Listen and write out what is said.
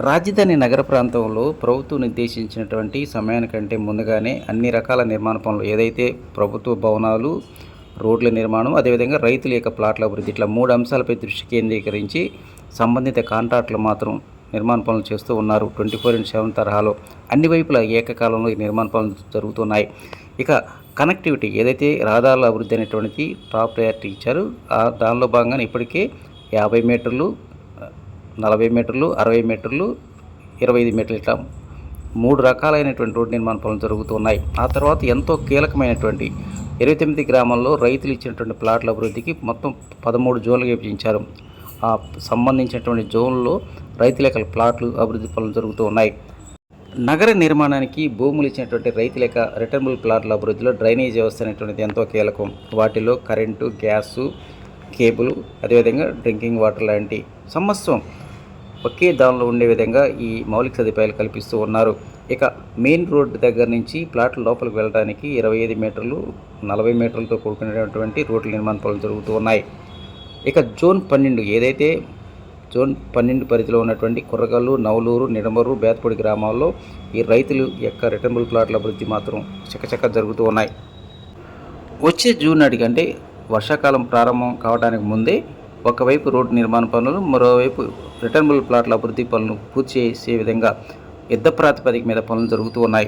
రాజధాని నగర ప్రాంతంలో ప్రభుత్వం నిర్దేశించినటువంటి సమయానికంటే ముందుగానే అన్ని రకాల నిర్మాణ పనులు ఏదైతే ప్రభుత్వ భవనాలు, రోడ్ల నిర్మాణం, అదేవిధంగా రైతుల యొక్క ప్లాట్ల అభివృద్ధి ఇట్లా 3 అంశాలపై దృష్టి కేంద్రీకరించి సంబంధిత కాంట్రాక్టులు మాత్రం నిర్మాణ పనులు చేస్తూ ఉన్నారు. 24/7 తరహాలో అన్ని వైపులా ఏకకాలంలో ఈ నిర్మాణ పనులు జరుగుతున్నాయి. ఇక కనెక్టివిటీ ఏదైతే రహదారుల అభివృద్ధి అనేటువంటిది టాప్ ప్రయారిటీ ఇచ్చారు. దానిలో భాగంగానే ఇప్పటికే 50 మీటర్లు, 40 మీటర్లు, 60 మీటర్లు, 25 మీటర్లు ఇట్లా 3 రకాలైనటువంటి రోడ్డు నిర్మాణ పనులు జరుగుతున్నాయి. ఆ తర్వాత ఎంతో కీలకమైనటువంటి 29 గ్రామాల్లో రైతులు ఇచ్చినటువంటి ప్లాట్ల అభివృద్ధికి మొత్తం 13 జోన్లుగా విభజించారు. ఆ సంబంధించినటువంటి జోన్లలో రైతుల యొక్క ప్లాట్లు అభివృద్ధి పనులు జరుగుతూ ఉన్నాయి. నగర నిర్మాణానికి భూములు ఇచ్చినటువంటి రైతుల యొక్క రిటర్నబుల్ ప్లాట్ల అభివృద్ధిలో డ్రైనేజ్ వ్యవస్థ అనేటువంటిది ఎంతో కీలకం. వాటిలో కరెంటు, గ్యాసు, కేబుల్, అదేవిధంగా డ్రింకింగ్ వాటర్ లాంటి సమస్తం ఒకే దానిలో ఉండే విధంగా ఈ మౌలిక సదుపాయాలు కల్పిస్తూ ఉన్నారు. ఇక మెయిన్ రోడ్డు దగ్గర నుంచి ప్లాట్ల లోపలికి వెళ్ళడానికి 25 మీటర్లు, 40 మీటర్లతో కూడుకునేటువంటి రోడ్ల నిర్మాణ పనులు జరుగుతూ ఉన్నాయి. ఇక జోన్ 12 ఏదైతే జోన్ 12 పరిధిలో ఉన్నటువంటి కుర్రగల్లు, నవలూరు, నిడమరు, బేతపూడి గ్రామాల్లో ఈ రైతులు యొక్క రిటర్నబుల్ ప్లాట్ల అభివృద్ధి మాత్రం చకచక జరుగుతూ ఉన్నాయి. వచ్చే జూన్ నాటికి అంటే వర్షాకాలం ప్రారంభం కావడానికి ముందే ఒకవైపు రోడ్డు నిర్మాణ పనులు, మరోవైపు రిటర్నబుల్ ప్లాట్ల అభివృద్ధి పనులు పూర్తి చేసే విధంగా యుద్ధ ప్రాతిపదిక మీద పనులు జరుగుతూ ఉన్నాయి.